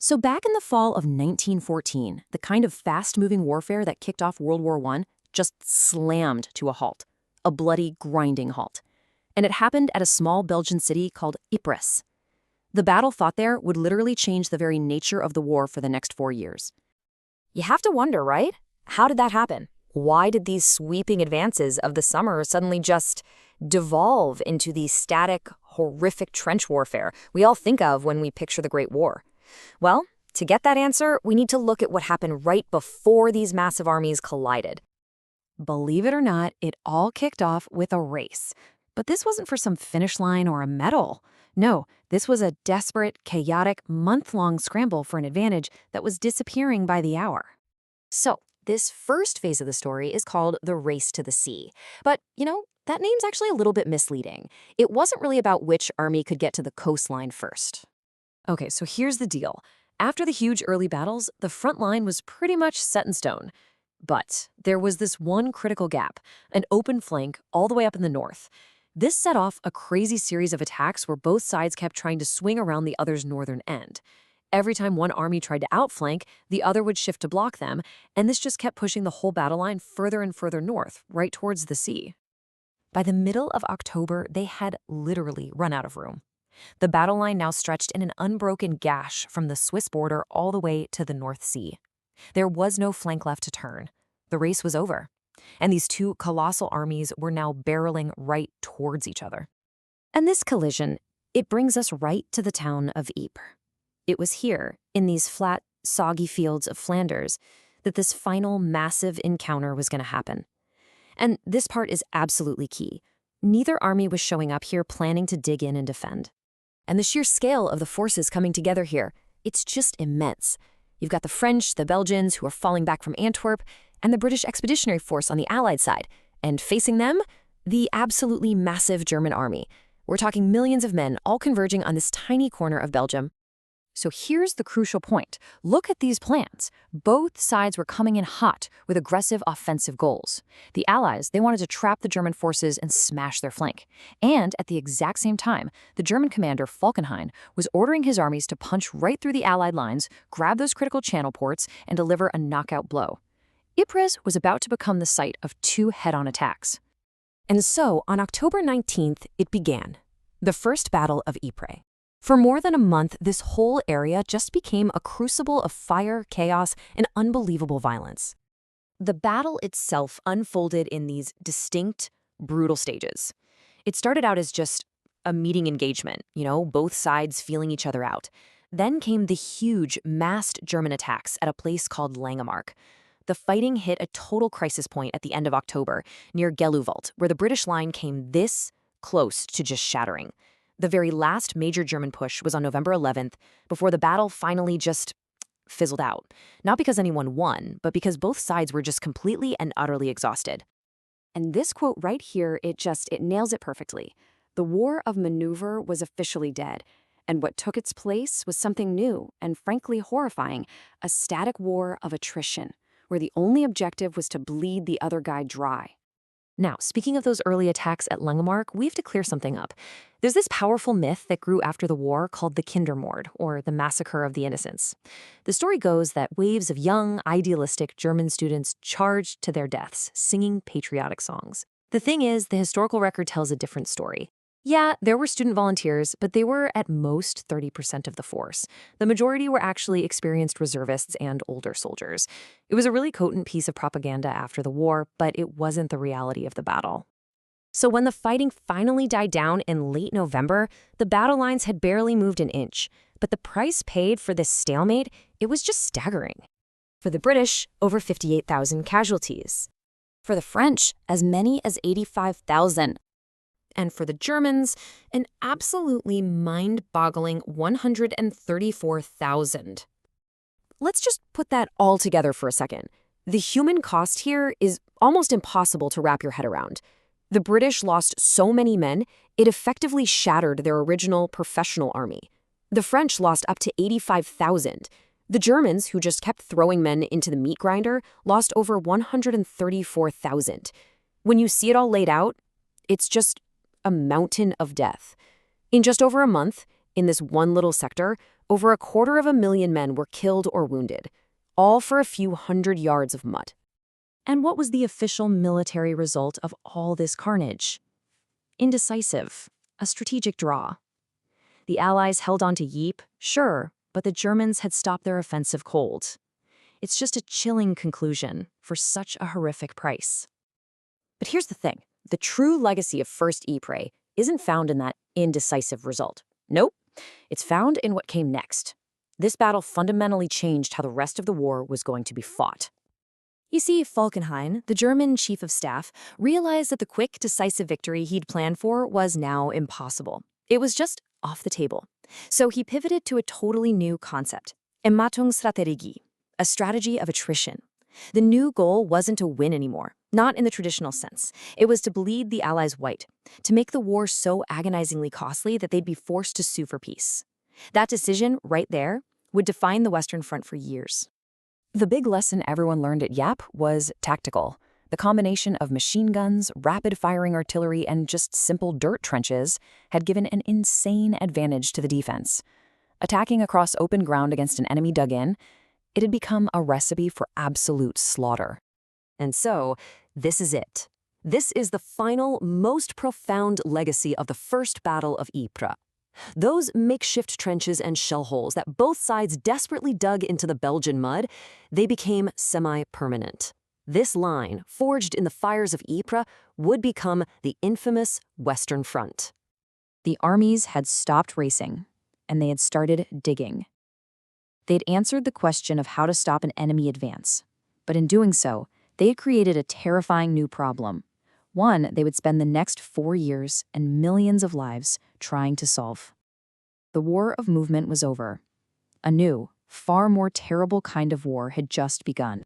So back in the fall of 1914, the kind of fast-moving warfare that kicked off World War I just slammed to a halt, a bloody, grinding halt. And it happened at a small Belgian city called Ypres. The battle fought there would literally change the very nature of the war for the next 4 years. You have to wonder, right? How did that happen? Why did these sweeping advances of the summer suddenly just devolve into the static, horrific trench warfare we all think of when we picture the Great War? Well, to get that answer, we need to look at what happened right before these massive armies collided. Believe it or not, it all kicked off with a race. But this wasn't for some finish line or a medal. No, this was a desperate, chaotic, month-long scramble for an advantage that was disappearing by the hour. So, this first phase of the story is called the Race to the Sea. But, that name's actually a little bit misleading. It wasn't really about which army could get to the coastline first. Okay, so here's the deal. After the huge early battles, the front line was pretty much set in stone. But there was this one critical gap, an open flank all the way up in the north. This set off a crazy series of attacks where both sides kept trying to swing around the other's northern end. Every time one army tried to outflank, the other would shift to block them, and this just kept pushing the whole battle line further and further north, right towards the sea. By the middle of October, they had literally run out of room. The battle line now stretched in an unbroken gash from the Swiss border all the way to the North Sea. There was no flank left to turn. The race was over, and these two colossal armies were now barreling right towards each other. And this collision, it brings us right to the town of Ypres. It was here, in these flat, soggy fields of Flanders, that this final massive encounter was going to happen. And this part is absolutely key. Neither army was showing up here planning to dig in and defend. And the sheer scale of the forces coming together here, it's just immense. You've got the French, the Belgians, who are falling back from Antwerp, and the British Expeditionary Force on the Allied side. And facing them, the absolutely massive German army. We're talking millions of men all converging on this tiny corner of Belgium. So here's the crucial point. Look at these plans. Both sides were coming in hot with aggressive offensive goals. The Allies, they wanted to trap the German forces and smash their flank. And at the exact same time, the German commander Falkenhayn was ordering his armies to punch right through the Allied lines, grab those critical channel ports, and deliver a knockout blow. Ypres was about to become the site of two head-on attacks. And so, on October 19th, it began. The First Battle of Ypres. For more than a month, this whole area just became a crucible of fire, chaos, and unbelievable violence. The battle itself unfolded in these distinct, brutal stages. It started out as just a meeting engagement, both sides feeling each other out. Then came the huge, massed German attacks at a place called Langemark. The fighting hit a total crisis point at the end of October, near Geluvalt, where the British line came this close to just shattering. The very last major German push was on November 11th, before the battle finally just fizzled out. Not because anyone won, but because both sides were just completely and utterly exhausted. And this quote right here, it nails it perfectly. The war of maneuver was officially dead, and what took its place was something new and frankly horrifying, a static war of attrition, where the only objective was to bleed the other guy dry. Now, speaking of those early attacks at Langemark, we have to clear something up. There's this powerful myth that grew after the war called the Kindermord, or the Massacre of the Innocents. The story goes that waves of young, idealistic German students charged to their deaths, singing patriotic songs. The thing is, the historical record tells a different story. Yeah, there were student volunteers, but they were at most 30% of the force. The majority were actually experienced reservists and older soldiers. It was a really potent piece of propaganda after the war, but it wasn't the reality of the battle. So when the fighting finally died down in late November, the battle lines had barely moved an inch. But the price paid for this stalemate, it was just staggering. For the British, over 58,000 casualties. For the French, as many as 85,000. And for the Germans, an absolutely mind-boggling 134,000. Let's just put that all together for a second. The human cost here is almost impossible to wrap your head around. The British lost so many men, it effectively shattered their original professional army. The French lost up to 85,000. The Germans, who just kept throwing men into the meat grinder, lost over 134,000. When you see it all laid out, it's just a mountain of death. In just over a month, in this one little sector, Over 250,000 men were killed or wounded, all for a few hundred yards of mud. And what was the official military result of all this carnage? Indecisive, a strategic draw. The Allies held on to Ypres, sure, but the Germans had stopped their offensive cold. It's just a chilling conclusion for such a horrific price. But here's the thing. The true legacy of First Ypres isn't found in that indecisive result. Nope. It's found in what came next. This battle fundamentally changed how the rest of the war was going to be fought. You see, Falkenhayn, the German chief of staff, realized that the quick, decisive victory he'd planned for was now impossible. It was just off the table. So he pivoted to a totally new concept, Ermattungsstrategie, a strategy of attrition. The new goal wasn't to win anymore, not in the traditional sense. It was to bleed the Allies white, to make the war so agonizingly costly that they'd be forced to sue for peace. That decision, right there, would define the Western Front for years. The big lesson everyone learned at Ypres was tactical. The combination of machine guns, rapid-firing artillery, and just simple dirt trenches had given an insane advantage to the defense. Attacking across open ground against an enemy dug in, it had become a recipe for absolute slaughter. And so, this is it. This is the final, most profound legacy of the First Battle of Ypres. Those makeshift trenches and shell holes that both sides desperately dug into the Belgian mud, they became semi-permanent. This line, forged in the fires of Ypres, would become the infamous Western Front. The armies had stopped racing, and they had started digging. They'd answered the question of how to stop an enemy advance, but in doing so, they had created a terrifying new problem. One they would spend the next 4 years and millions of lives trying to solve. The war of movement was over. A new, far more terrible kind of war had just begun.